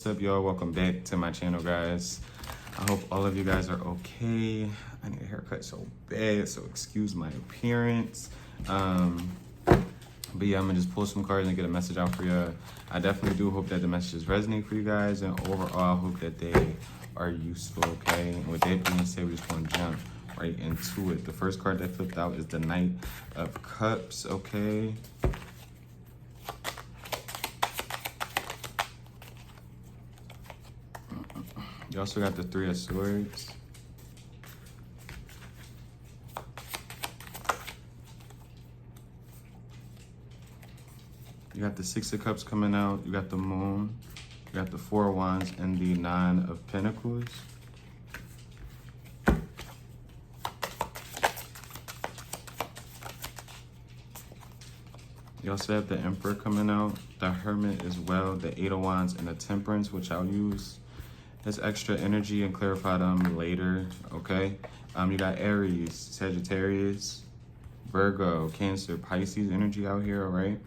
What's up, y'all? Welcome back to my channel, guys. I hope all of you guys are okay. I need a haircut so bad, so excuse my appearance. But yeah, I'm gonna just pull some cards and get a message out for you. I definitely do hope that the messages resonate for you guys, and overall, I hope that they are useful, okay? And with that being said, we're just gonna jump right into it. The first card that flipped out is the Knight of Cups, okay? You also got the Three of Swords. You got the Six of Cups coming out. You got the Moon. You got the Four of Wands and the Nine of Pentacles. You also have the Emperor coming out, the Hermit as well, the Eight of Wands and the Temperance, which I'll use as extra energy and clarify them later, okay? You got Aries, Sagittarius, Virgo, Cancer, Pisces energy out here, all right?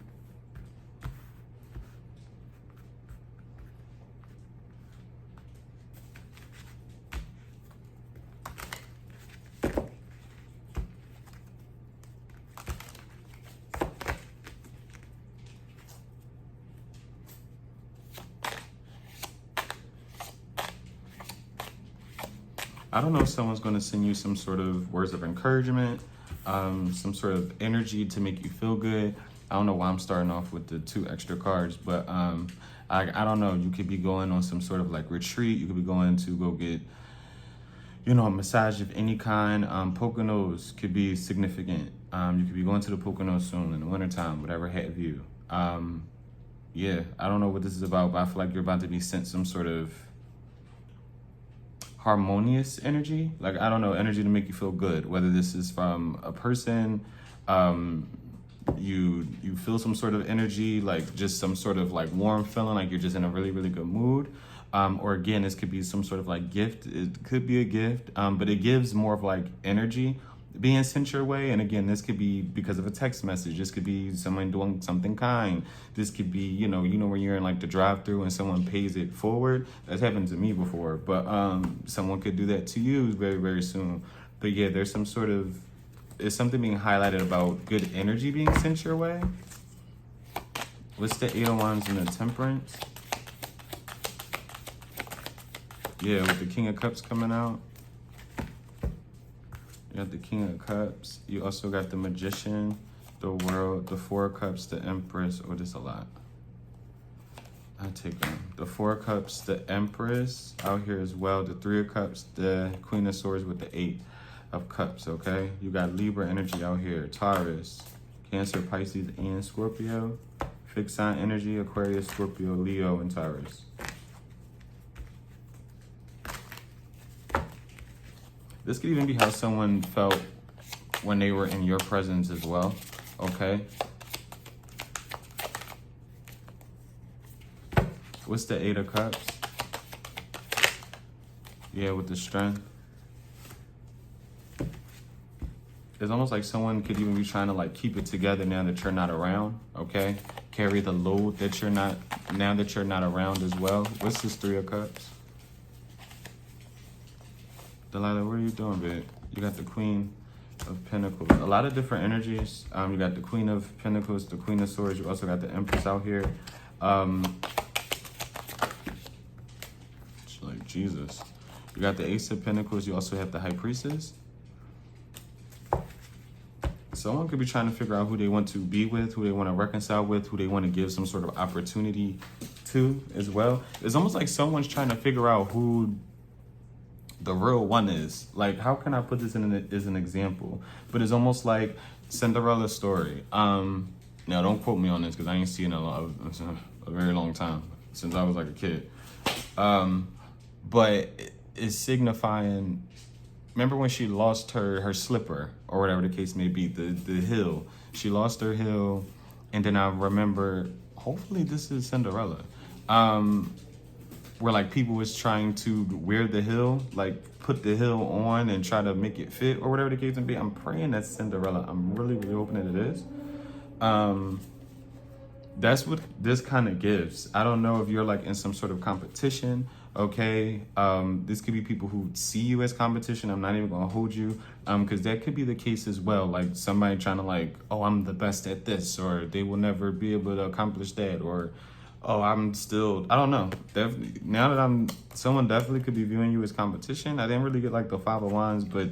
I don't know if someone's going to send you some sort of words of encouragement, some sort of energy to make you feel good. I don't know why I'm starting off with the two extra cards, but I don't know. You could be going on some sort of like retreat. You could be going to go get, you know, a massage of any kind. Poconos could be significant. You could be going to the Poconos soon in the wintertime, whatever have you. Yeah, I don't know what this is about, but I feel like you're about to be sent some sort of harmonious energy, like I don't know, energy to make you feel good, whether this is from a person, you feel some sort of energy, like just some sort of like warm feeling, like you're just in a really good mood, or again, this could be some sort of like gift. It could be a gift, but it gives more of like energy being sent your way. And again, this could be because of a text message. This could be someone doing something kind. This could be, you know, when you're in like the drive-through and someone pays it forward. That's happened to me before, but someone could do that to you very soon. But yeah, there's some sort of, there's something being highlighted about good energy being sent your way. What's the Eight of Wands and the Temperance? Yeah, with the King of Cups coming out. You got the King of Cups. You also got the Magician, the World, the Four of Cups, the Empress. Oh, this a lot. I'll take them. The Four of Cups, the Empress out here as well. The Three of Cups, the Queen of Swords with the Eight of Cups, okay? You got Libra energy out here. Taurus, Cancer, Pisces, and Scorpio. Fixed sign energy, Aquarius, Scorpio, Leo, and Taurus. This could even be how someone felt when they were in your presence as well, okay? What's the Eight of Cups? Yeah, with the Strength. It's almost like someone could even be trying to like keep it together now that you're not around, okay? Carry the load that you're not, now that you're not around as well. What's this Three of Cups? Delilah, what are you doing, babe? You got the Queen of Pentacles. A lot of different energies. You got the Queen of Pentacles, the Queen of Swords. You also got the Empress out here. It's like Jesus. You got the Ace of Pentacles. You also have the High Priestess. Someone could be trying to figure out who they want to be with, who they want to reconcile with, who they want to give some sort of opportunity to as well. It's almost like someone's trying to figure out who the real one is. Like, how can I put this in as an example? But it's almost like Cinderella's story. Now don't quote me on this because I ain't seen a very long time, since I was like a kid. But it's signifying, remember when she lost her slipper, or whatever the case may be, the heel. She lost her heel, and then I remember, hopefully this is Cinderella. Where like people was trying to wear the heel, like put the heel on and try to make it fit, or whatever the case may be. I'm praying that's Cinderella. I'm really hoping that it is. That's what this kind of gives. I don't know if you're like in some sort of competition. Okay, this could be people who see you as competition. I'm not even gonna hold you, because that could be the case as well. Like somebody trying to like, oh, I'm the best at this, or they will never be able to accomplish that, or oh, I'm still, I don't know. Definitely, now that someone definitely could be viewing you as competition. I didn't really get like the 5 of Wands, but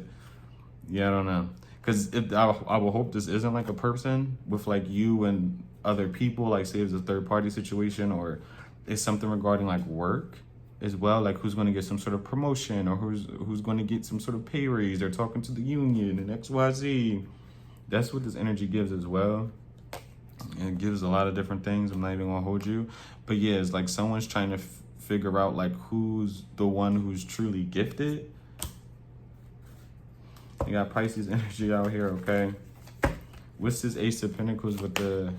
yeah, I don't know. Because I will hope this isn't like a person with like you and other people, like say it's a third party situation, or it's something regarding like work as well, like who's going to get some sort of promotion, or who's going to get some sort of pay raise. They're talking to the union and XYZ. That's what this energy gives as well. And it gives a lot of different things. I'm not even gonna hold you, but yeah, it's like someone's trying to figure out like who's the one who's truly gifted. You got Pisces energy out here, okay? What's this Ace of Pentacles with the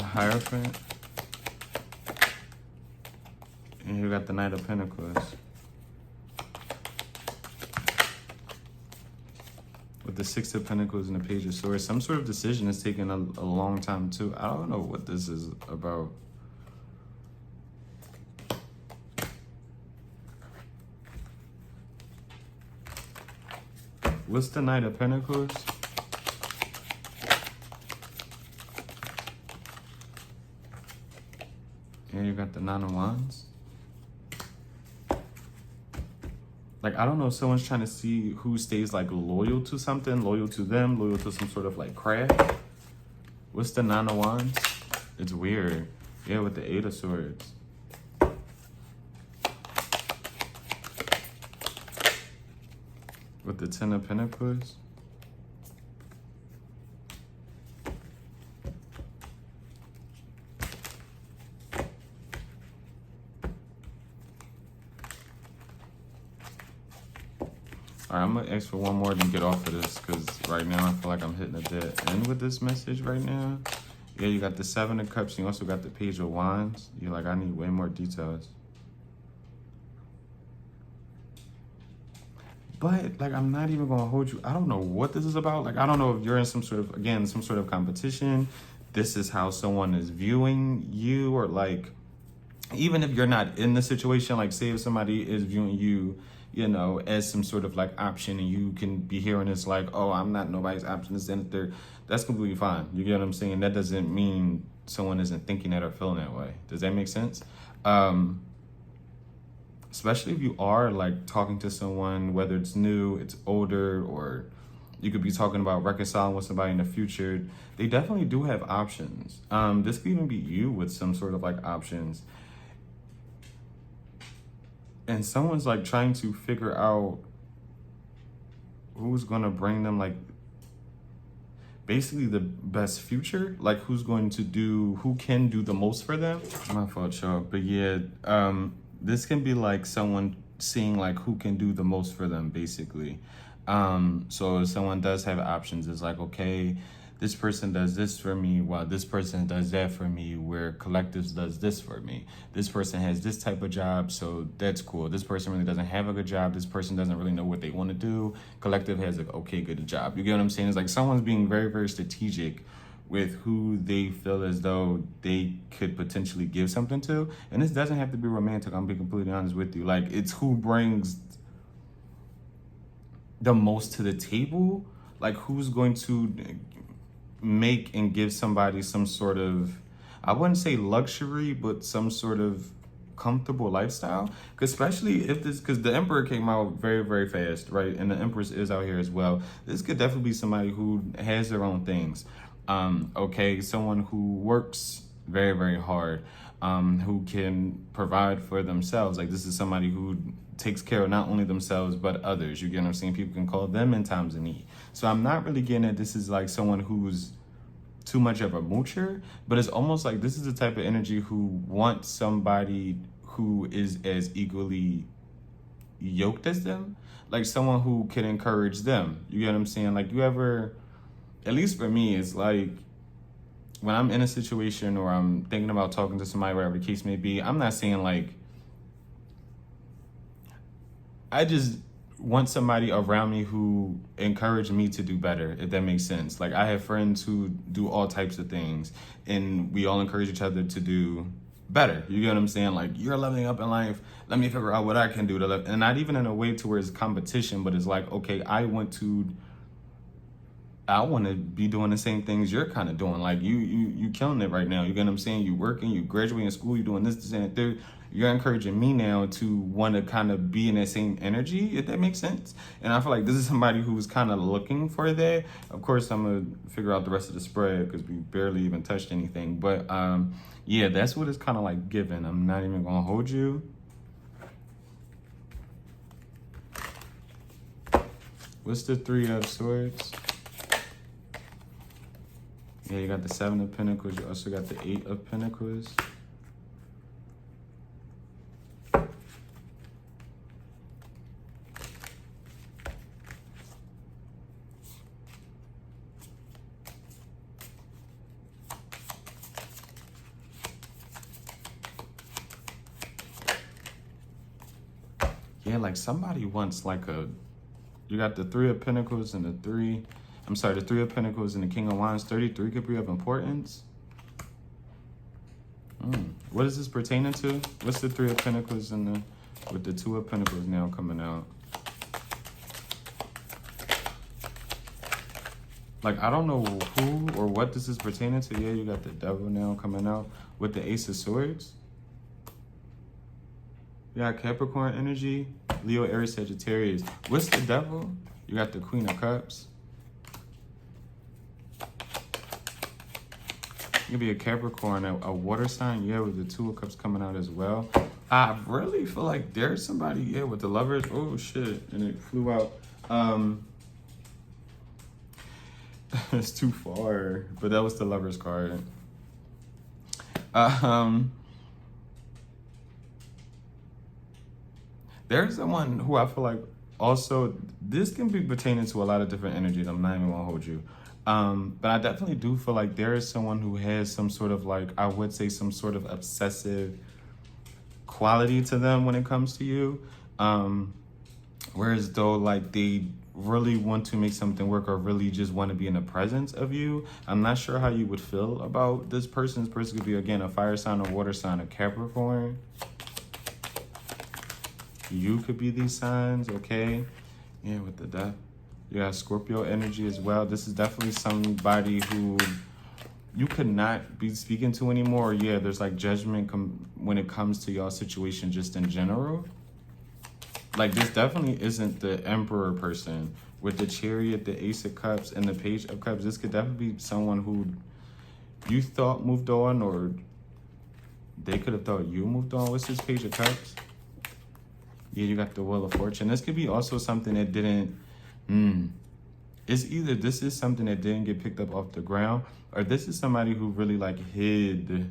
Hierophant? And you got the Knight of Pentacles. With the Six of Pentacles and the Page of Swords. Some sort of decision is taking a long time too. I don't know what this is about. What's the Knight of Pentacles? And you got the Nine of Wands. Like, I don't know if someone's trying to see who stays like loyal to something, loyal to them, loyal to some sort of like craft. What's the Nine of Wands? It's weird. Yeah, with the Eight of Swords. With the Ten of Pentacles. All right, I'm gonna ask for one more and get off of this, because right now I feel like I'm hitting a dead end with this message right now. Yeah, you got the Seven of Cups, and you also got the Page of Wands. You're like, I need way more details. But like, I'm not even gonna hold you. I don't know what this is about. Like, I don't know if you're in some sort of, again, some sort of competition. This is how someone is viewing you, or like, even if you're not in the situation, like say if somebody is viewing you, you know, as some sort of like option, and you can be hearing this like, oh, I'm not nobody's option, this and third. That's completely fine. You get what I'm saying? That doesn't mean someone isn't thinking that or feeling that way. Does that make sense? Especially if you are like talking to someone, whether it's new, it's older, or you could be talking about reconciling with somebody in the future. They definitely do have options. This could even be you with some sort of like options. And someone's like trying to figure out who's gonna bring them like basically the best future, like who can do the most for them. My fault, y'all. But yeah, this can be like someone seeing like who can do the most for them, basically. So if someone does have options, it's like, okay, this person does this for me, while this person does that for me, where collectives does this for me. This person has this type of job, so that's cool. This person really doesn't have a good job. This person doesn't really know what they want to do. Collective has an okay, good job. You get what I'm saying? It's like someone's being very, very strategic with who they feel as though they could potentially give something to. And this doesn't have to be romantic. I'm being completely honest with you. Like, it's who brings the most to the table. Like, who's going to make and give somebody some sort of, I wouldn't say luxury, but some sort of comfortable lifestyle. Because especially if this, because the Emperor came out very, very fast, right? And the Empress is out here as well. This could definitely be somebody who has their own things. Okay, someone who works very, very hard, who can provide for themselves. Like, this is somebody who takes care of not only themselves, but others. You get what I'm saying? People can call them in times of need. So I'm not really getting at this is like someone who's too much of a moocher, but it's almost like this is the type of energy who wants somebody who is as equally yoked as them. Like someone who can encourage them. You get what I'm saying? Like, you ever, at least for me, it's like when I'm in a situation or I'm thinking about talking to somebody, whatever the case may be, I'm not saying like, I just want somebody around me who encourage me to do better, if that makes sense. Like, I have friends who do all types of things, and we all encourage each other to do better. You get what I'm saying? Like, you're leveling up in life, let me figure out what I can do to and not even in a way to where it's competition, but it's like, okay, I want to be doing the same things you're kind of doing. Like, you killing it right now. You get what I'm saying? You working, you graduating school, you doing this, and that, third. You're encouraging me now to want to kind of be in that same energy, if that makes sense. And I feel like this is somebody who's kind of looking for that. Of course, I'm going to figure out the rest of the spread because we barely even touched anything. But yeah, that's what it's kind of like given. I'm not even going to hold you. What's the Three of Swords? Yeah, you got the Seven of Pentacles. You also got the Eight of Pentacles. Yeah, like somebody wants like you got the Three of Pentacles and the Three of Pentacles and the King of Wands. 33 could be of importance. What is this pertaining to? What's the Three of Pentacles and with the Two of Pentacles now coming out? Like, I don't know who or what this is pertaining to. Yeah, you got the Devil now coming out with the Ace of Swords. You got Capricorn energy, Leo, Aries, Sagittarius. What's the Devil? You got the Queen of Cups. You could be a Capricorn, a water sign, yeah, with the Two of Cups coming out as well. I really feel like there's somebody, yeah, with the Lovers. Oh, shit, and it flew out. It's too far, but that was the Lovers card. There's someone who I feel like also, this can be pertaining to a lot of different energies. I'm not even gonna hold you. But I definitely do feel like there is someone who has some sort of like, I would say some sort of obsessive quality to them when it comes to you. Whereas though like they really want to make something work or really just want to be in the presence of you. I'm not sure how you would feel about this person. This person could be, again, a fire sign, a water sign, a Capricorn. You could be these signs, okay? Yeah, with the Death. You got Scorpio energy as well. This is definitely somebody who you could not be speaking to anymore. Yeah, there's like judgment when it comes to y'all situation just in general. Like, this definitely isn't the Emperor person with the Chariot, the Ace of Cups, and the Page of Cups. This could definitely be someone who you thought moved on, or they could have thought you moved on. What's this Page of Cups? Yeah, you got the Wheel of Fortune. This could be also something that didn't... It's either this is something that didn't get picked up off the ground, or this is somebody who really like hid,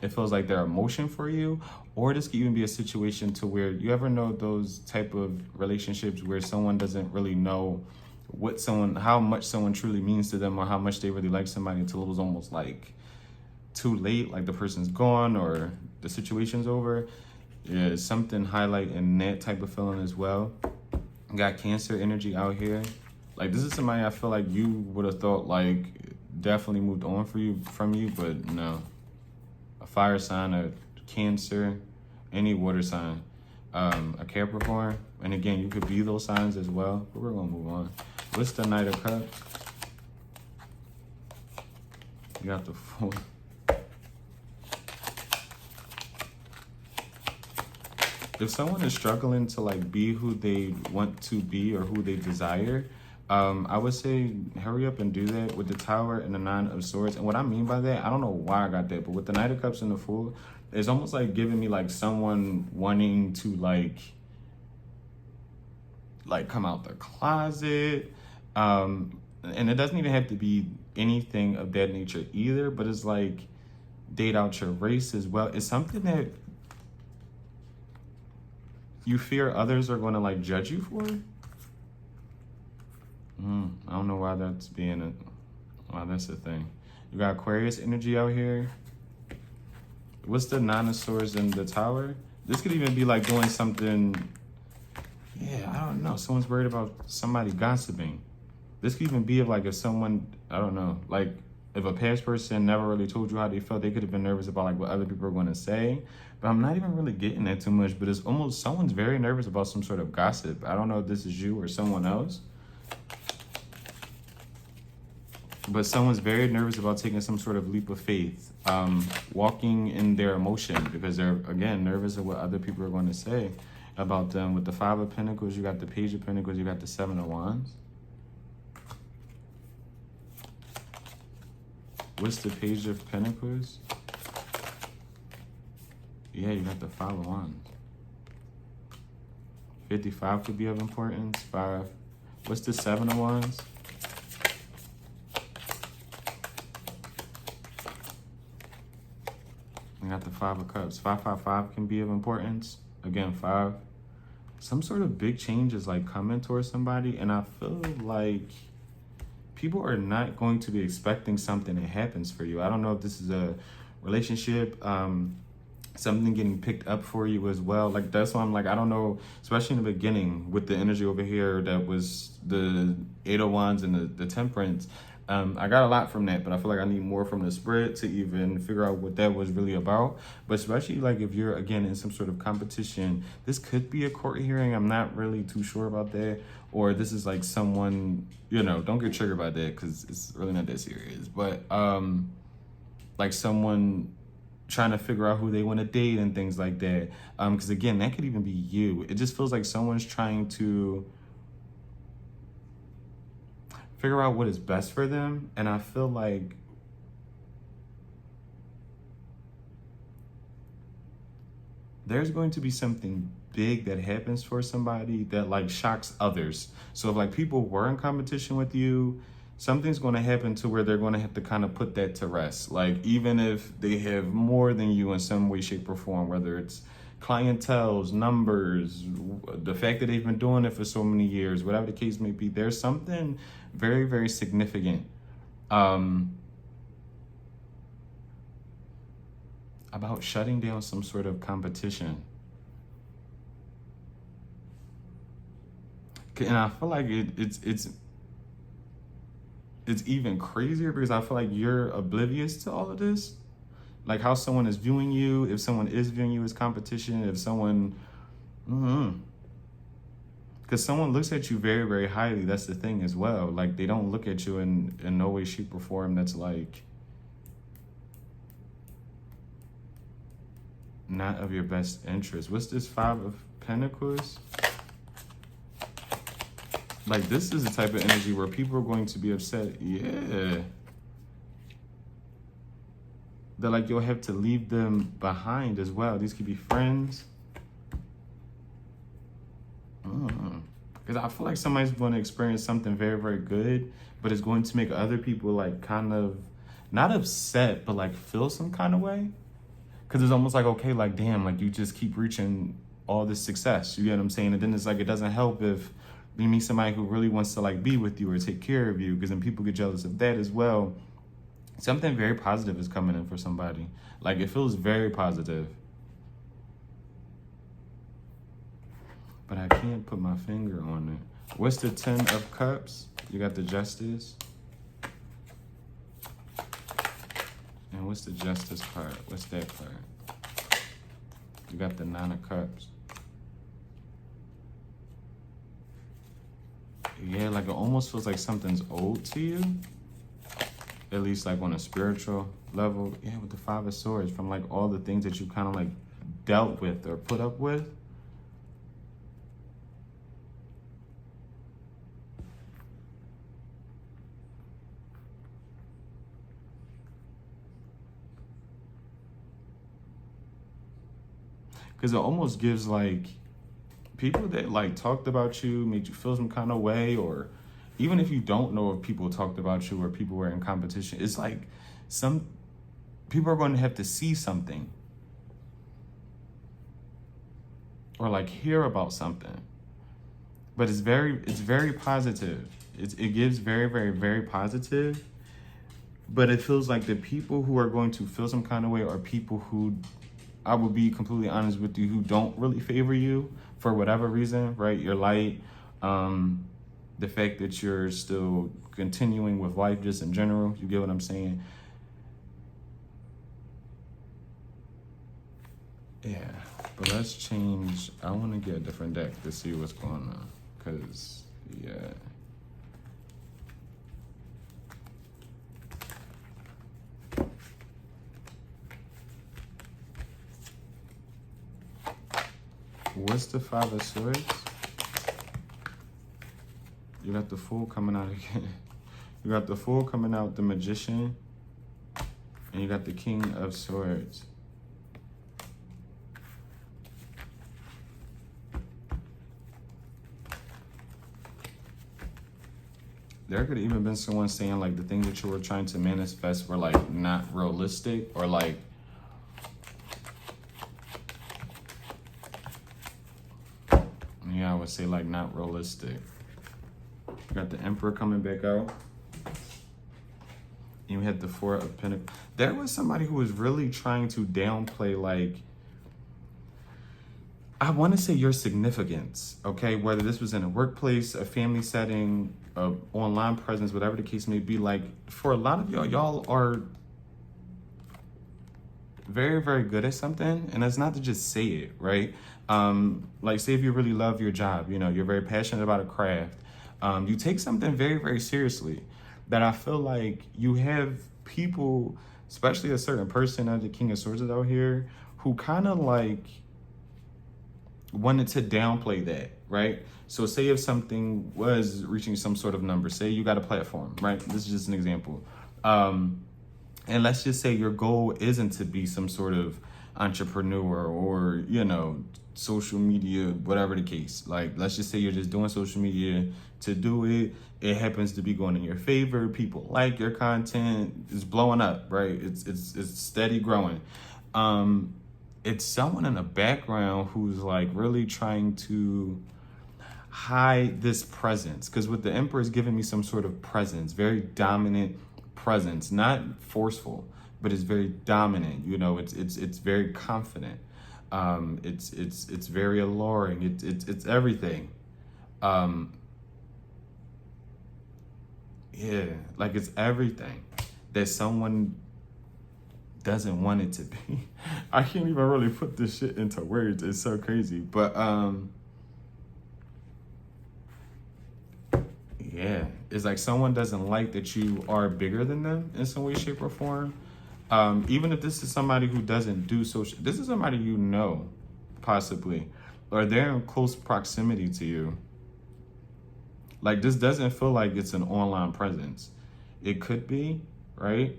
it feels like, their emotion for you. Or this could even be a situation to where, you ever know those type of relationships where someone doesn't really know how much someone truly means to them, or how much they really like somebody until it was almost like too late, like the person's gone or the situation's over. Yeah, something highlighting that type of feeling as well. Got Cancer energy out here. Like, this is somebody I feel like you would have thought like definitely moved on from you, but no. A fire sign, a Cancer, any water sign, a Capricorn, and again, you could be those signs as well, but we're gonna move on. What's the Knight of Cups? You got the Fool. If someone is struggling to like be who they want to be or who they desire, I would say hurry up and do that with the Tower and the Nine of Swords. And what I mean by that, I don't know why I got that, but with the Knight of Cups and the Fool, it's almost like giving me like someone wanting to like come out the closet. And it doesn't even have to be anything of that nature either, but it's like date out your race as well. It's something that you fear others are going to like judge you for. I don't know why that's that's a thing. You got Aquarius energy out here. What's the Nine of Swords in the Tower? This could even be like doing something Yeah, I don't know. Someone's worried about somebody gossiping. This could even be of like if someone, I don't know, like if a past person never really told you how they felt, they could have been nervous about like what other people are going to say. But I'm not even really getting that too much. But it's almost someone's very nervous about some sort of gossip. I don't know if this is you or someone else. But someone's very nervous about taking some sort of leap of faith, walking in their emotion because they're, again, nervous of what other people are going to say about them. With the Five of Pentacles, you got the Page of Pentacles, you got the Seven of Wands. What's the Page of Pentacles? Yeah, you got the Five of Wands. 55 could be of importance. 5. What's the Seven of Wands? I got the Five of Cups. 555 can be of importance. Again, 5. Some sort of big change is like coming towards somebody, and I feel like people are not going to be expecting something that happens for you. I don't know if this is a relationship, something getting picked up for you as well. Like that's why I'm like, I don't know, especially in the beginning with the energy over here that was the Eight of Wands and the Temperance. I got a lot from that, but I feel like I need more from the spread to even figure out what that was really about. But especially like if you're, again, in some sort of competition, this could be a court hearing. I'm not really too sure about that. Or this is like someone, you know, don't get triggered by that because it's really not that serious. But like someone trying to figure out who they want to date and things like that. Because again, that could even be you. It just feels like someone's trying to figure out what is best for them. And I feel like there's going to be something big that happens for somebody that like shocks others. So if like people were in competition with you, something's going to happen to where they're going to have to kind of put that to rest. Like even if they have more than you in some way, shape, or form, whether it's clientele's numbers, the fact that they've been doing it for so many years, whatever the case may be, there's something very, very significant about shutting down some sort of competition. And I feel like it's even crazier because I feel like you're oblivious to all of this. Like how someone is viewing you, if someone is viewing you as competition, if someone, because someone looks at you very, very highly. That's the thing as well. Like they don't look at you in no way, shape, or form that's like not of your best interest. What's this Five of Pentacles? Like this is the type of energy where people are going to be upset. Yeah. That like you'll have to leave them behind as well. These could be friends. Because I feel like somebody's going to experience something very, very good, but it's going to make other people like kind of not upset, but like feel some kind of way. Because it's almost like, okay, like, damn, like you just keep reaching all this success. You get what I'm saying? And then it's like, it doesn't help if you meet somebody who really wants to like be with you or take care of you, because then people get jealous of that as well. Something very positive is coming in for somebody. Like it feels very positive. But I can't put my finger on it. What's the 10 of Cups? You got the Justice. And what's the Justice card? What's that card? You got the 9 of Cups. Yeah, like it almost feels like something's owed to you. At least like on a spiritual level. Yeah, with the 5 of Swords, from like all the things that you kind of like dealt with or put up with. Because it almost gives like people that like talked about you, made you feel some kind of way, or even if you don't know if people talked about you or people were in competition, it's like some people are going to have to see something or like hear about something. But it's very positive. It gives very, very, very positive. But it feels like the people who are going to feel some kind of way are people who I will be completely honest with you, who don't really favor you for whatever reason, right? Your light, the fact that you're still continuing with life just in general, you get what I'm saying? Yeah, but let's change. I want to get a different deck to see what's going on, because, yeah. What's the Five of Swords? You got the Fool coming out again. You got the Fool coming out, the Magician, and you got the King of Swords. There could have even been someone saying like the things that you were trying to manifest were like not realistic, or like I would say like not realistic. You got the Emperor coming back out. You had the Four of Pentacles. There was somebody who was really trying to downplay, like, I want to say your significance, okay? Whether this was in a workplace, a family setting, a online presence, whatever the case may be. Like, for a lot of y'all are very, very good at something, and that's not to just say it, right? Like, say if you really love your job, you know, you're very passionate about a craft, you take something very, very seriously, that I feel like you have people, especially a certain person of the King of Swords out here, who kind of like wanted to downplay that, right? So say if something was reaching some sort of number, say you got a platform, right? This is just an example. And let's just say your goal isn't to be some sort of entrepreneur or, you know, social media, whatever the case. Like, let's just say you're just doing social media to do it. It happens to be going in your favor. People like your content. It's blowing up, right? It's steady growing. It's someone in the background who's like really trying to hide this presence. Because with the Emperor is giving me some sort of presence, very dominant presence, not forceful, but it's very dominant. You know, it's very confident. It's very alluring. It's everything. Yeah, like it's everything that someone doesn't want it to be. I can't even really put this shit into words. It's so crazy. But yeah, it's like someone doesn't like that you are bigger than them in some way, shape, or form. Even if this is somebody who doesn't do social, this is somebody you know, possibly, or they're in close proximity to you. Like, this doesn't feel like it's an online presence. It could be, right?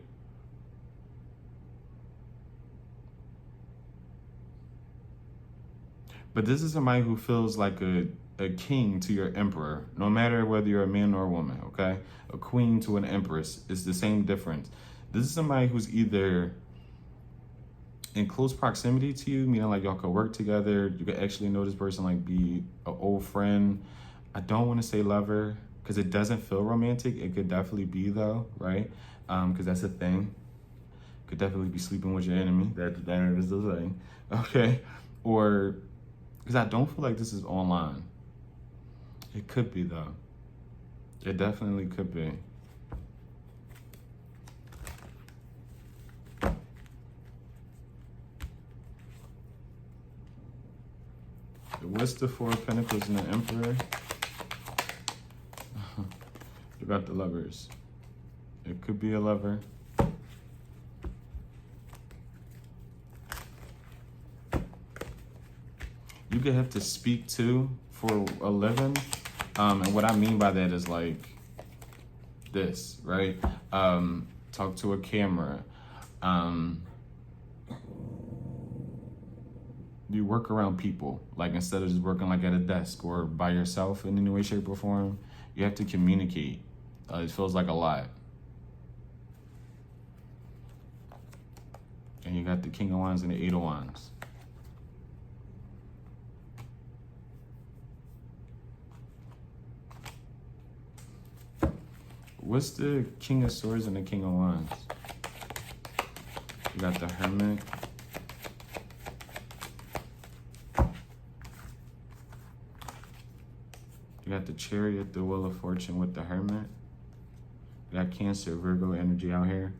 But this is somebody who feels like a king to your emperor, no matter whether you're a man or a woman, okay? A queen to an empress is the same difference. This is somebody who's either in close proximity to you, meaning like y'all could work together, you could actually know this person, like be an old friend. I don't want to say lover, because it doesn't feel romantic. It could definitely be though, right? Because that's a thing. Could definitely be sleeping with your enemy. That is the thing, okay? Or, because I don't feel like this is online. It could be though. It definitely could be. What's the Four of Pentacles and the Emperor? You got the Lovers. It could be a lover. You could have to speak to for a living. And what I mean by that is like this, right? Talk to a camera. You work around people, like instead of just working like at a desk or by yourself in any way, shape, or form, you have to communicate. It feels like a lot. And you got the King of Wands and the Eight of Wands. What's the King of Swords and the King of Wands? You got the Hermit. You got the Chariot, the Wheel of Fortune with the Hermit. You got Cancer, Virgo energy out here.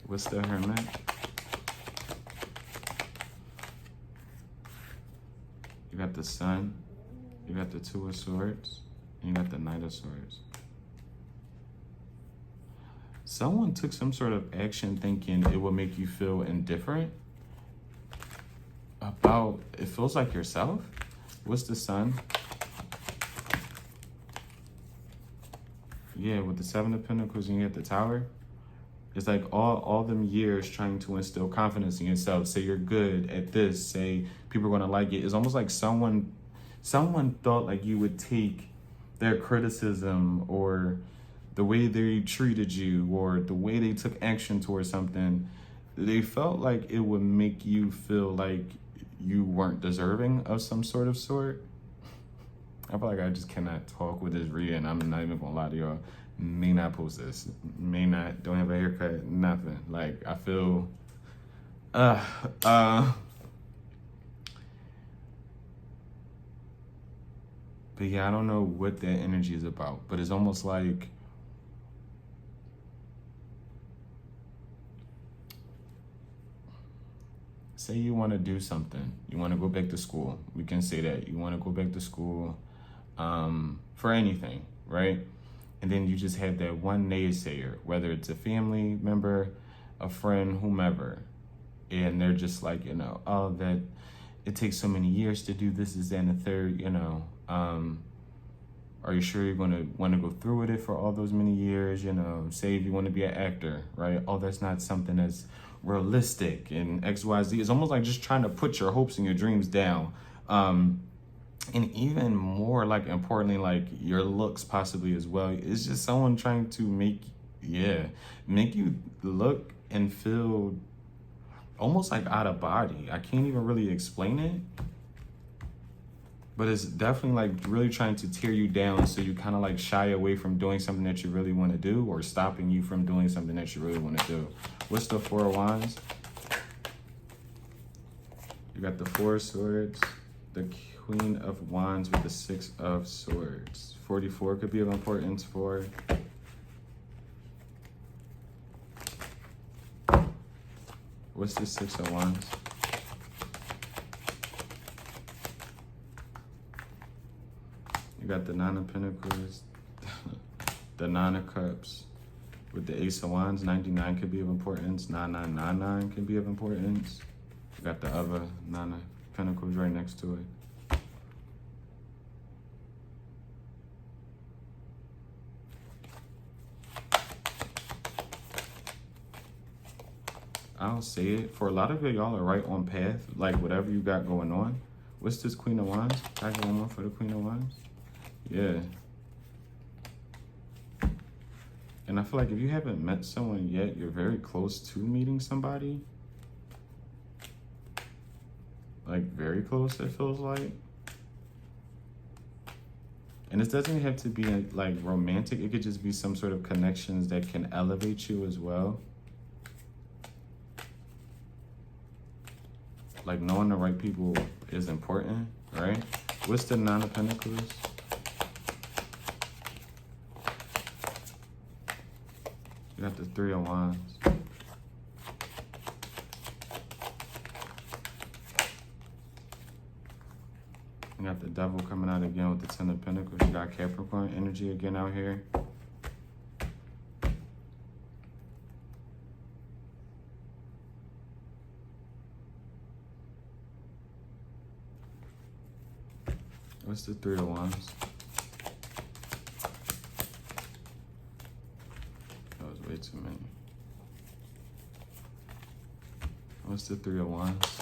What's the Hermit? You got the Sun, you got the Two of Swords, and you got the Knight of Swords. Someone took some sort of action thinking it would make you feel indifferent about, it feels like yourself. What's the Sun? Yeah, with the Seven of Pentacles and you get the Tower. It's like all them years trying to instill confidence in yourself. Say you're good at this. Say people are gonna like it. It's almost like someone thought like you would take their criticism or the way they treated you or the way they took action towards something. They felt like it would make you feel like you weren't deserving of some sort of sort. I feel like I just cannot talk with this reading. I'm not even gonna lie to y'all. May not post this, may not, don't have a haircut, nothing. Like, I feel, but yeah, I don't know what that energy is about, but it's almost like, say you want to do something, you want to go back to school, we can say that, you want to go back to school, for anything, right? And then you just have that one naysayer, whether it's a family member, a friend, whomever. And they're just like, you know, oh, that it takes so many years to do this, is that, and the third, you know. Are you sure you're gonna wanna go through with it for all those many years? You know, say if you wanna be an actor, right? Oh, that's not something that's realistic and X, Y, Z. It's almost like just trying to put your hopes and your dreams down. And even more, like, importantly, like your looks possibly as well. It's just someone trying to make you look and feel almost like out of body. I can't even really explain it, but it's definitely like really trying to tear you down, so you kind of like shy away from doing something that you really want to do, or stopping you from doing something that you really want to do. What's the Four of Wands? You got the Four of Swords, the Queen of Wands with the Six of Swords. 44 could be of importance for. What's the Six of Wands? You got the Nine of Pentacles, the Nine of Cups with the Ace of Wands. 99 could be of importance. 9999 can be of importance. You got the other Nine of Pentacles right next to it. I'll say it. For a lot of y'all are right on path, like whatever you got going on. What's this Queen of Wands? Can I get one more for the Queen of Wands? Yeah. And I feel like if you haven't met someone yet, you're very close to meeting somebody. Like very close, it feels like. And this doesn't have to be like romantic. It could just be some sort of connections that can elevate you as well. Like knowing the right people is important, right? What's the Nine of Pentacles? You got the Three of Wands. You got the Devil coming out again with the Ten of Pentacles. You got Capricorn energy again out here. What's the Three of Wands? That was way too many. What's the Three of Wands?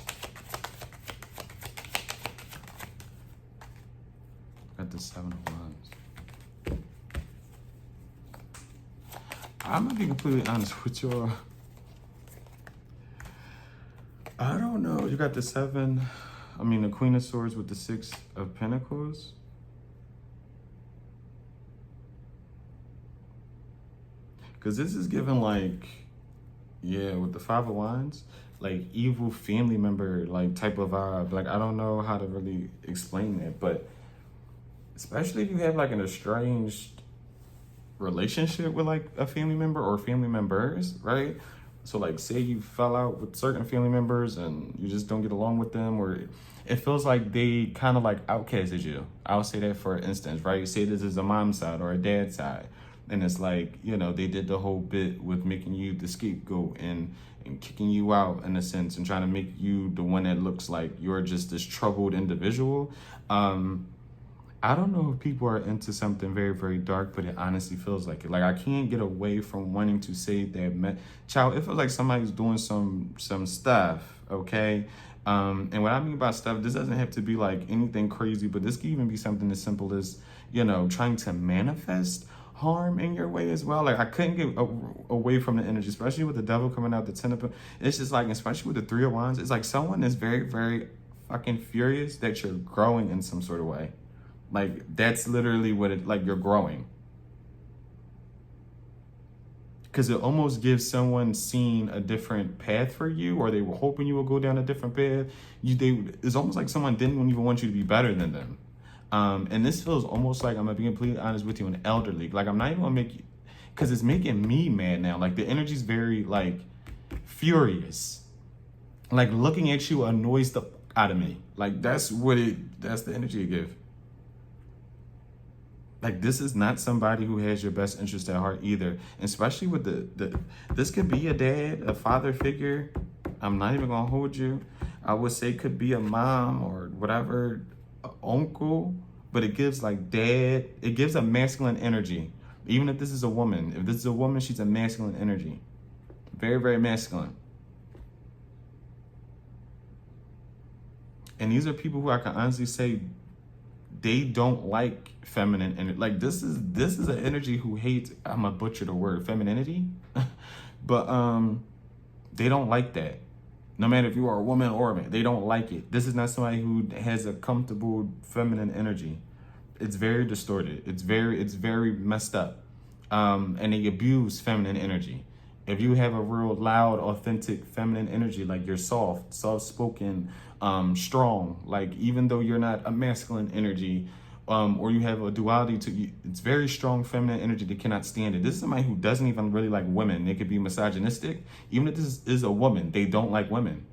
Got the Seven of Wands. I'm gonna be completely honest with you. I don't know. You got the Seven I mean, the Queen of Swords with the Six of Pentacles. Because this is given like, yeah, with the Five of Wands, like evil family member, like type of vibe. Like, I don't know how to really explain that, but especially if you have like an estranged relationship with like a family member or family members, right? So like say you fell out with certain family members and you just don't get along with them, or it feels like they kind of like outcasted you. I'll say that for instance, right? You say this is a mom's side or a dad's side. And it's like, you know, they did the whole bit with making you the scapegoat and kicking you out in a sense and trying to make you the one that looks like you're just this troubled individual. I don't know if people are into something very, very dark, but it honestly feels like it. Like, I can't get away from wanting to say that, child, it feels like somebody's doing some stuff, okay? And what I mean by stuff, this doesn't have to be like anything crazy, but this can even be something as simple as, you know, trying to manifest harm in your way as well. Like, I couldn't get away from the energy, especially with the devil coming out the 10 of, it's just like, especially with the 3 of Wands, it's like someone is very, very fucking furious that you're growing in some sort of way. Like, that's literally what it, like, you're growing. Because it almost gives someone seeing a different path for you, or they were hoping you will go down a different path. It's almost like someone didn't even want you to be better than them. And this feels almost like, I'm gonna be completely honest with you, an elderly. Like, I'm not even gonna make you, because it's making me mad now. Like, the energy's very, like, furious. Like, looking at you annoys the fuck out of me. Like, that's the energy you give. Like, this is not somebody who has your best interest at heart either. And especially with this could be a dad, a father figure. I'm not even gonna hold you. I would say could be a mom or whatever, a uncle, but it gives like dad, it gives a masculine energy. Even if this is a woman, if this is a woman, she's a masculine energy. Very, very masculine. And these are people who I can honestly say, they don't like feminine energy. Like, this is an energy who hates, I'm gonna butcher the word, femininity. But they don't like that. No matter if you are a woman or a man, they don't like it. This is not somebody who has a comfortable feminine energy. It's very distorted. It's very messed up. And they abuse feminine energy. If you have a real loud, authentic feminine energy, like you're soft-spoken, strong, like even though you're not a masculine energy, or you have a duality to you, it's very strong feminine energy that cannot stand it. This is somebody who doesn't even really like women. They could be misogynistic. Even if this is a woman, they don't like women.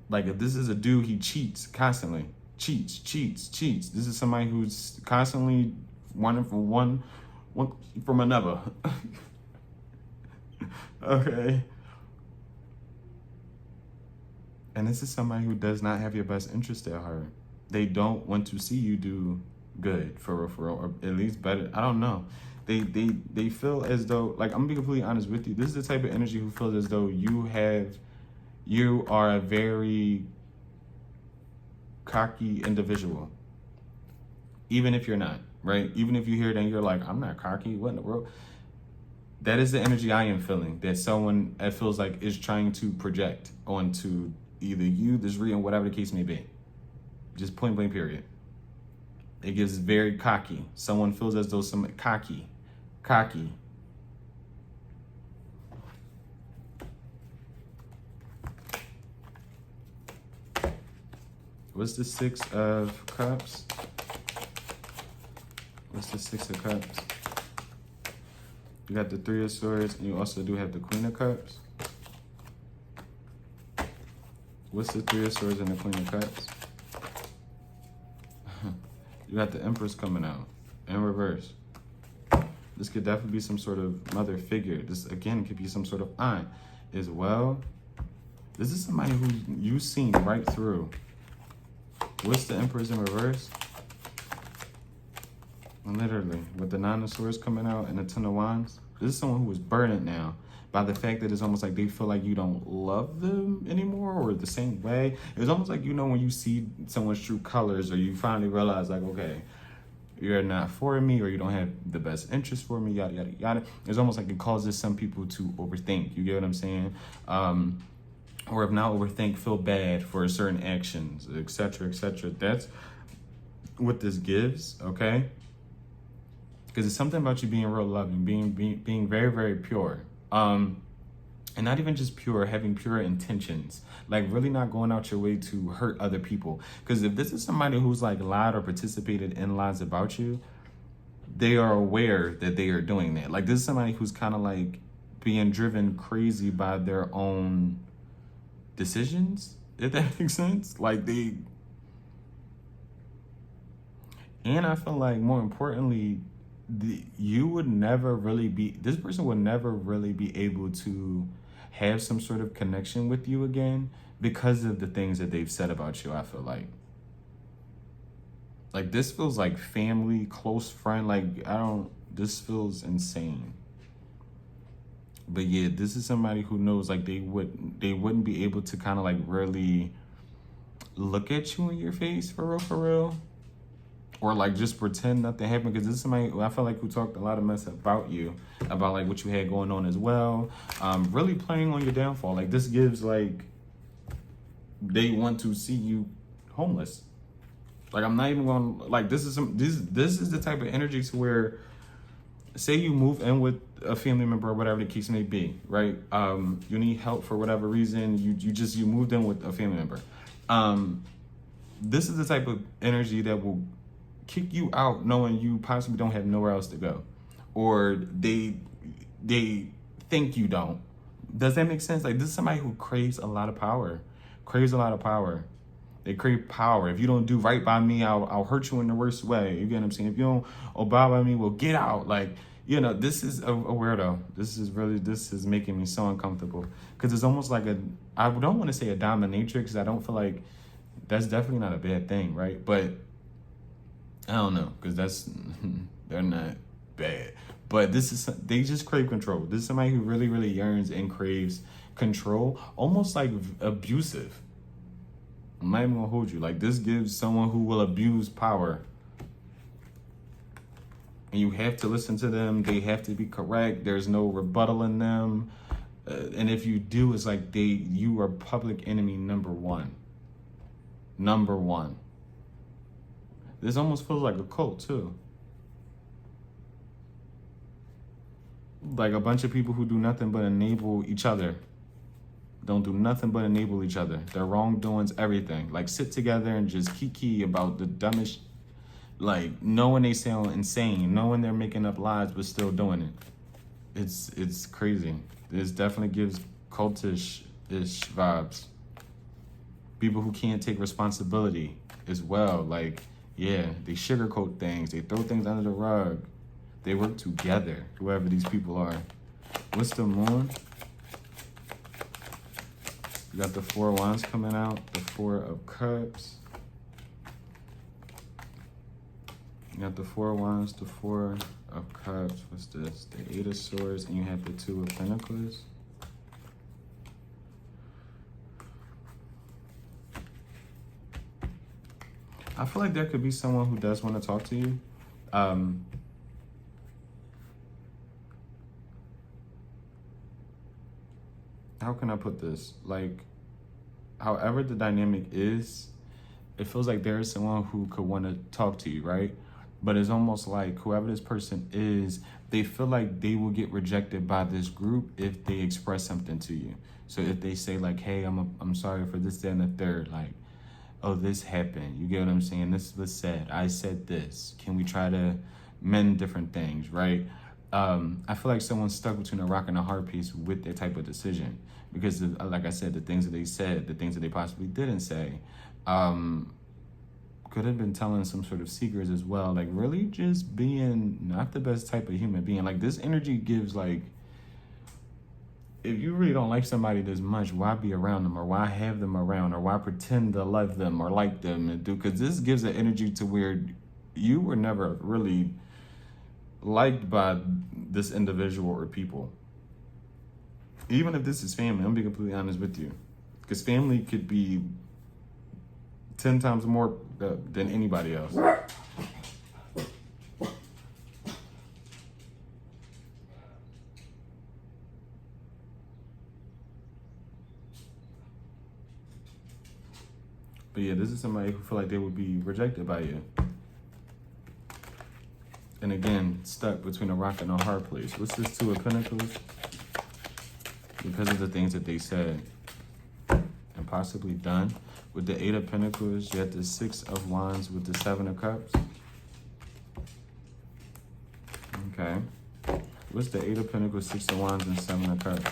Like, if this is a dude, he cheats constantly. Cheats. This is somebody who's constantly wanting from one from another. Okay. And this is somebody who does not have your best interest at heart. They don't want to see you do good, for real, or at least better. I don't know. They feel as though, like, I'm gonna be completely honest with you. This is the type of energy who feels as though you are a very cocky individual. Even if you're not, right? Even if you hear that and you're like, I'm not cocky, what in the world? That is the energy I am feeling, that someone, it feels like, is trying to project onto either you, this reading, whatever the case may be. Just point blank period. It gives very cocky. Someone feels as though some cocky. What's the Six of Cups? What's the Six of Cups? You got the Three of Swords, and you also do have the Queen of Cups. What's the Three of Swords and the Queen of Cups? You got the Empress coming out in reverse. This could definitely be some sort of mother figure. This, again, could be some sort of aunt as well. This is somebody who you've seen right through. What's the Empress in reverse? Literally, with the Nine of Swords coming out and the Ten of Wands. This is someone who is burdened now by the fact that it's almost like they feel like you don't love them anymore, or the same way. It's almost like, you know, when you see someone's true colors, or you finally realize, like, okay, you're not for me, or you don't have the best interest for me, yada, yada, yada. It's almost like it causes some people to overthink. You get what I'm saying? or if not overthink, feel bad for certain actions, etc., etc. That's what this gives, okay? Because it's something about you being real loving, being very, very pure. And not even just pure, having pure intentions, like really not going out your way to hurt other people. Because if this is somebody who's like lied or participated in lies about you, they are aware that they are doing that. Like this is somebody who's kind of like being driven crazy by their own decisions, if that makes sense. Like and I feel like more importantly, you would never really be, this person would never really be able to have some sort of connection with you again because of the things that they've said about you. I feel like this feels like family, close friend. Like this feels insane. But yeah, this is somebody who knows like they wouldn't be able to kind of like really look at you in your face for real. Or like just pretend nothing happened, because this is somebody who I feel like who talked a lot of mess about you, about like what you had going on as well. Really playing on your downfall. Like this gives like they want to see you homeless. Like I'm not even going like this is the type of energy to where, say you move in with a family member or whatever the case may be, right? You need help for whatever reason. You moved in with a family member. This is the type of energy that will kick you out knowing you possibly don't have nowhere else to go, or they think you don't. Does that make sense? Like this is somebody who craves a lot of power. They crave power. If you don't do right by me, I'll hurt you in the worst way. You get what I'm saying? If you don't obey by me, we'll get out. Like, you know, this is a weirdo. This is making me so uncomfortable, because it's almost like I don't want to say a dominatrix, because I don't feel like that's definitely not a bad thing, right? But I don't know, because they're not bad. But they just crave control. This is somebody who really, really yearns and craves control, almost like abusive. I'm not even gonna hold you. Like this gives someone who will abuse power. And you have to listen to them. They have to be correct. There's no rebuttal in them. And if you do, it's like you are public enemy number one. This almost feels like a cult too. Like a bunch of people who do nothing but enable each other. Don't do nothing but enable each other. Their wrongdoings, everything. Like sit together and just kiki about the dumbest, like knowing they sound insane, knowing they're making up lies but still doing it. It's crazy. This definitely gives cultish-ish vibes. People who can't take responsibility as well. Like, yeah, they sugarcoat things. They throw things under the rug. They work together, whoever these people are. What's the moon? You got the 4 of Wands coming out, the 4 of Cups. You got the 4 of Wands, the 4 of Cups. What's this? The 8 of Swords, and you have the 2 of Pentacles. I feel like there could be someone who does want to talk to you. How can I put this? Like, however the dynamic is, it feels like there is someone who could want to talk to you, right? But it's almost like whoever this person is, they feel like they will get rejected by this group if they express something to you. So if they say like, hey, I'm sorry for this, that, and the third, like, oh, this happened. You get what I'm saying? This was said. I said this. Can we try to mend different things, right? I feel like someone's stuck between a rock and a hard place with that type of decision, because like I said, the things that they said, the things that they possibly didn't say, could have been telling some sort of secrets as well. Like really just being not the best type of human being. Like this energy gives like, if you really don't like somebody this much, why be around them, or why have them around, or why pretend to love them or like them and do? Because this gives an energy to where you were never really liked by this individual or people. Even if this is family, I'm being completely honest with you, because family could be 10 times more than anybody else. But yeah, this is somebody who feel like they would be rejected by you. And again, stuck between a rock and a hard place. What's this Two of Pentacles? Because of the things that they said and possibly done. With the Eight of Pentacles, you have the Six of Wands with the Seven of Cups. Okay. What's the Eight of Pentacles, Six of Wands, and Seven of Cups?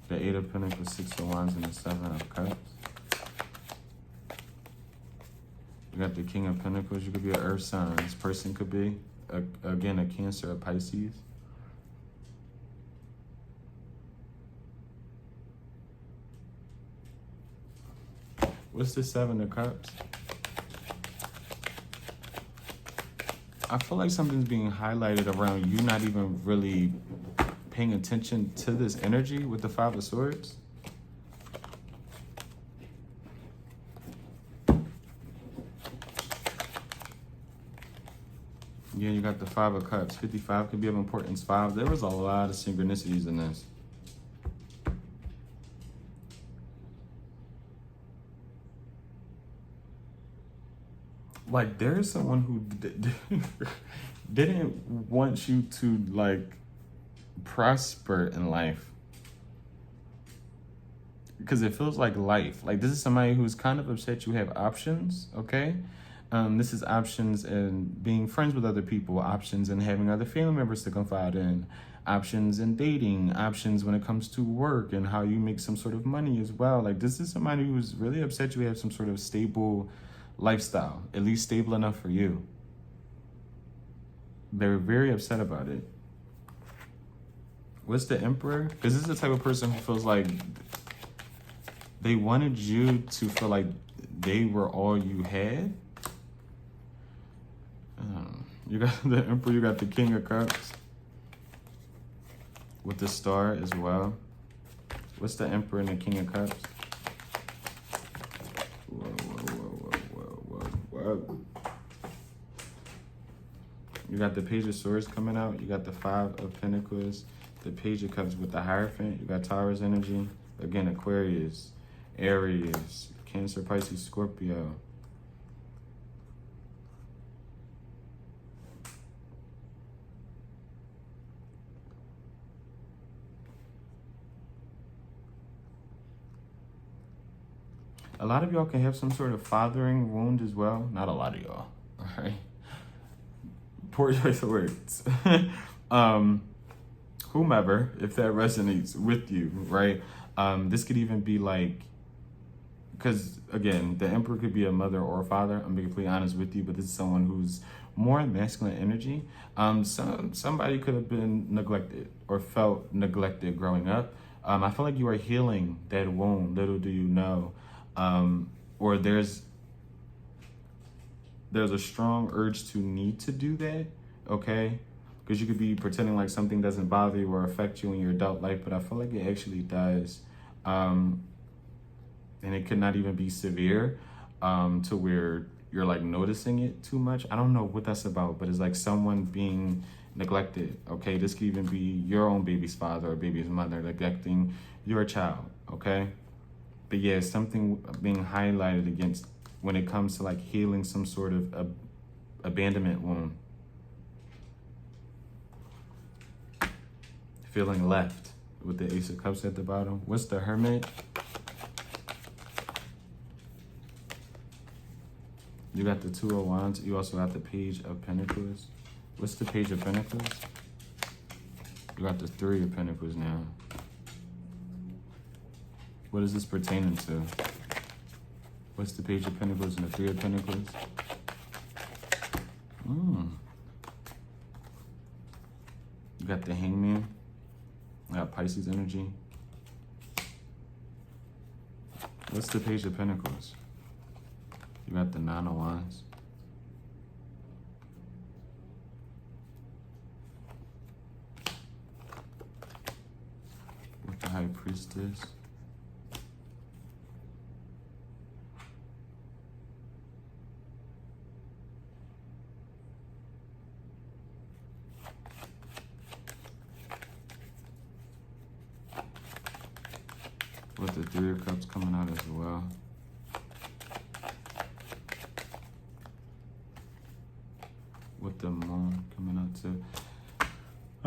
The Eight of Pentacles, Six of Wands, and the Seven of Cups. You got the King of Pentacles. You could be an earth sign. This person could be, again, a Cancer, a Pisces. What's the Seven of Cups? I feel like something's being highlighted around you not even really paying attention to this energy with the Five of Swords. Yeah, you got the Five of Cups. 55 could be of importance. 5. There was a lot of synchronicities in this. Like, there's someone who didn't want you to, like, prosper in life. Because it feels like life. Like, this is somebody who's kind of upset you have options, okay? This is options in being friends with other people, options in having other family members to confide in, options in dating, options when it comes to work and how you make some sort of money as well. Like, this is somebody who's really upset you have some sort of stable lifestyle, at least stable enough for you. They're very upset about it. What's the Emperor? Because this is the type of person who feels like they wanted you to feel like they were all you had. You got the Emperor, you got the King of Cups with the Star as well. What's the Emperor and the King of Cups? Whoa, whoa, whoa, whoa, whoa, whoa. You got the Page of Swords coming out. You got the Five of Pentacles, the Page of Cups with the Hierophant. You got Taurus energy. Again, Aquarius, Aries, Cancer, Pisces, Scorpio. A lot of y'all can have some sort of fathering wound as well. Not a lot of y'all, all right? Poor choice of words. Whomever, if that resonates with you, right? This could even be like, because again, the Emperor could be a mother or a father. I'm being completely honest with you, but this is someone who's more masculine energy. Somebody could have been neglected or felt neglected growing up. I feel like you are healing that wound, little do you know. Or there's a strong urge to need to do that, okay? Because you could be pretending like something doesn't bother you or affect you in your adult life, but I feel like it actually does. And it could not even be severe to where you're like noticing it too much. I don't know what that's about, but it's like someone being neglected, okay? This could even be your own baby's father or baby's mother neglecting your child, okay? But yeah, something being highlighted against when it comes to like healing some sort of abandonment wound. Feeling left with the Ace of Cups at the bottom. What's the Hermit? You got the Two of Wands. You also got the Page of Pentacles. What's the Page of Pentacles? You got the Three of Pentacles now. What is this pertaining to? What's the Page of Pentacles and the Three of Pentacles? You got the Hangman. You got Pisces energy. What's the Page of Pentacles? You got the Nine of Wands. With the High Priestess. With the Three of Cups coming out as well.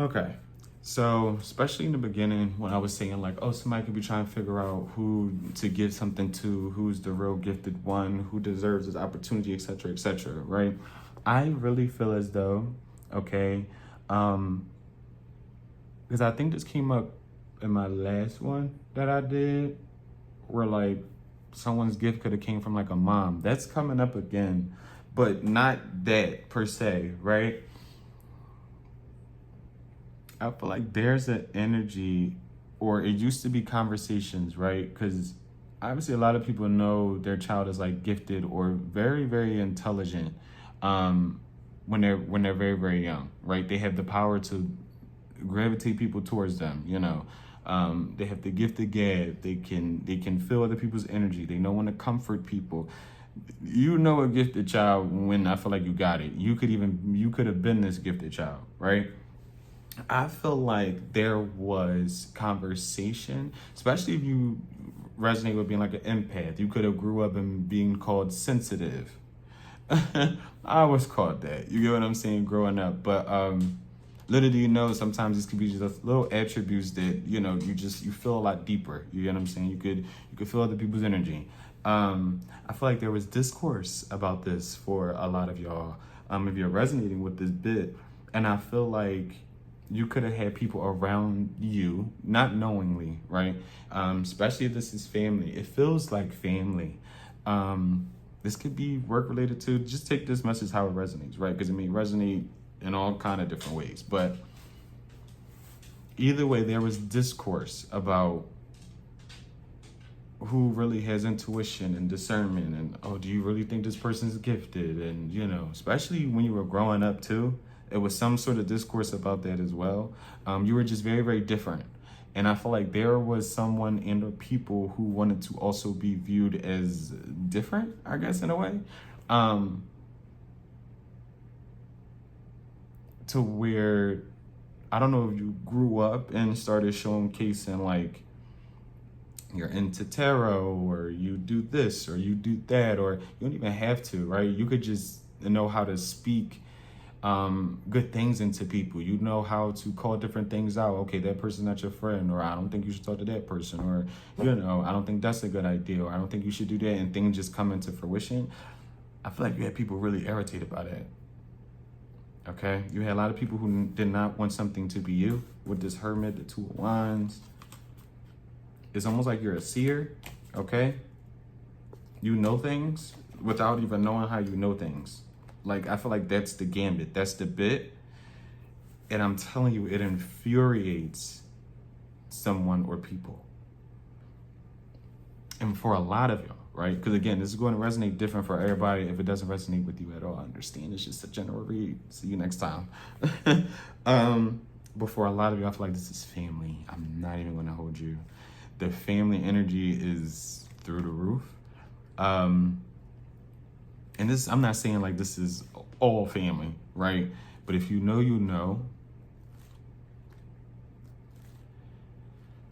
Okay. So, especially in the beginning, when I was saying like, oh, somebody could be trying to figure out who to give something to, who's the real gifted one, who deserves this opportunity, etc., right? I really feel as though, okay, because I think this came up in my last one that I did, where like someone's gift could have came from like a mom. That's coming up again, but not that per se, right? I feel like there's an energy, or it used to be conversations, right? Because obviously a lot of people know their child is like gifted or very, very intelligent, um, when they're very, very young, right? They have the power to gravitate people towards them, you know. They have the gift of gab. They can feel other people's energy. They know when to comfort people. You know a gifted child when I feel like you got it. You could have been this gifted child, right? I feel like there was conversation, especially if you resonate with being like an empath. You could have grew up and being called sensitive. I was called that. You get what I'm saying growing up. But little do you know, sometimes this could be just little attributes that, you feel a lot deeper. You get what I'm saying? You could feel other people's energy. I feel like there was discourse about this for a lot of y'all, if you're resonating with this bit. And I feel like you could have had people around you, not knowingly, right? Especially if this is family. It feels like family. This could be work related too. Just take this message how it resonates, right? Because it may resonate in all kind of different ways. But either way, there was discourse about who really has intuition and discernment, and oh, do you really think this person's gifted? And especially when you were growing up too, it was some sort of discourse about that as well. You were just very, very different. And I feel like there was someone and or people who wanted to also be viewed as different, I guess, in a way. To where, I don't know if you grew up and started showcasing like you're into tarot, or you do this, or you do that, or you don't even have to, right? You could just know how to speak good things into people. You know how to call different things out. Okay, that person's not your friend, or I don't think you should talk to that person, or I don't think that's a good idea, or I don't think you should do that, and things just come into fruition. I feel like you had people really irritated by that. Okay, you had a lot of people who did not want something to be you. With this Hermit, the Two of Wands, it's almost like you're a seer. Okay, you know things without even knowing how you know things. Like, I feel like that's the gambit. That's the bit. And I'm telling you, it infuriates someone or people. And for a lot of y'all, right? Because again, this is going to resonate different for everybody. If it doesn't resonate with you at all, I understand. It's just a general read. See you next time. But for a lot of you, I feel like this is family. I'm not even going to hold you. The family energy is through the roof. And this, I'm not saying like this is all family, right? But if you know, you know.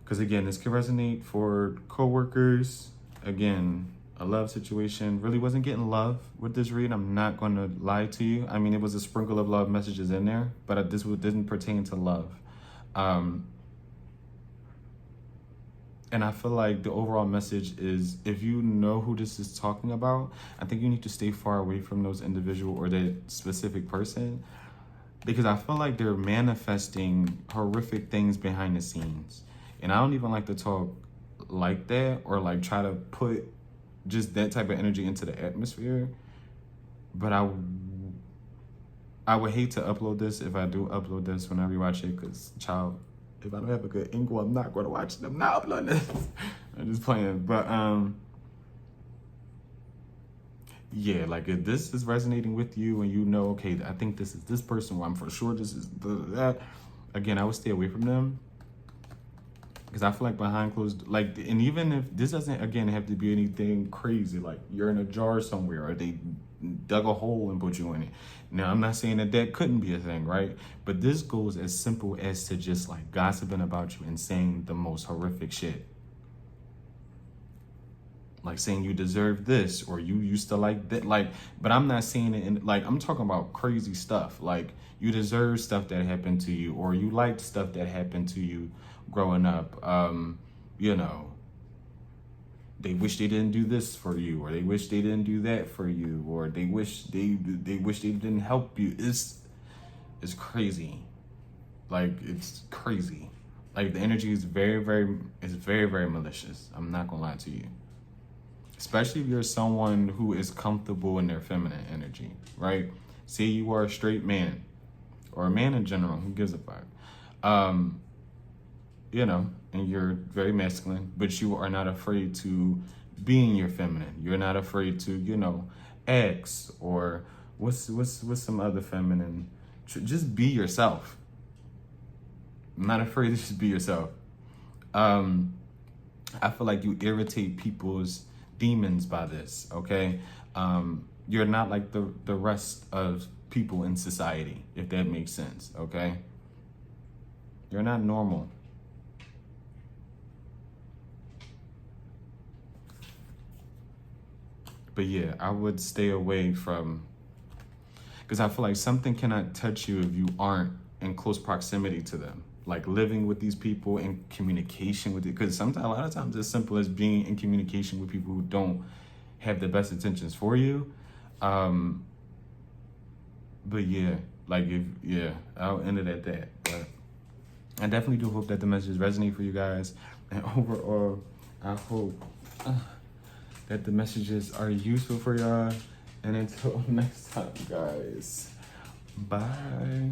Because again, this can resonate for coworkers. Again, a love situation. Really wasn't getting love with this read. I'm not going to lie to you. I mean, it was a sprinkle of love messages in there, but this didn't pertain to love. And I feel like the overall message is, if you know who this is talking about, I think you need to stay far away from those individual or that specific person, because I feel like they're manifesting horrific things behind the scenes. And I don't even like to talk like that, or like try to put just that type of energy into the atmosphere. But I would hate to upload this if I do upload this when I rewatch it, because child, if I don't have a good angle, I'm not going to watch it. I'm not uploading this. I'm just playing. But yeah, like if this is resonating with you and you know, okay, I think this is this person, or I'm for sure this is that, again, I would stay away from them. Because I feel like behind closed, like, and even if this doesn't, again, have to be anything crazy, like you're in a jar somewhere, or they dug a hole and put you in it. Now, I'm not saying that couldn't be a thing, right? But this goes as simple as to just like gossiping about you and saying the most horrific shit. like saying you deserve this or you used to like that, like, but I'm not saying it in, like, I'm talking about crazy stuff, like you deserve stuff that happened to you, or you liked stuff that happened to you growing up. You know, they wish they didn't do this for you, or they wish they didn't do that for you, or they wish they didn't help you. It's crazy. Like, it's crazy. Like, the energy is very malicious. I'm not gonna lie to you. Especially if you're someone who is comfortable in their feminine energy, right? Say you are a straight man, or a man in general, who gives a fuck? You know, and you're very masculine, but you are not afraid to be in your feminine. You're not afraid to, you know, X, or what's some other feminine. Just be yourself. I'm not afraid to just be yourself. I feel like you irritate people's demons by this, okay? You're not like the rest of people in society, if that makes sense, okay? You're not normal. But yeah, I would stay away from, because I feel like something cannot touch you if you aren't in close proximity to them. Like living with these people, in communication with it. Because sometimes, a lot of times, it's as simple as being in communication with people who don't have the best intentions for you. But yeah, like I'll end it at that. But I definitely do hope that the messages resonate for you guys. And overall, I hope that the messages are useful for y'all. And until next time, guys, bye.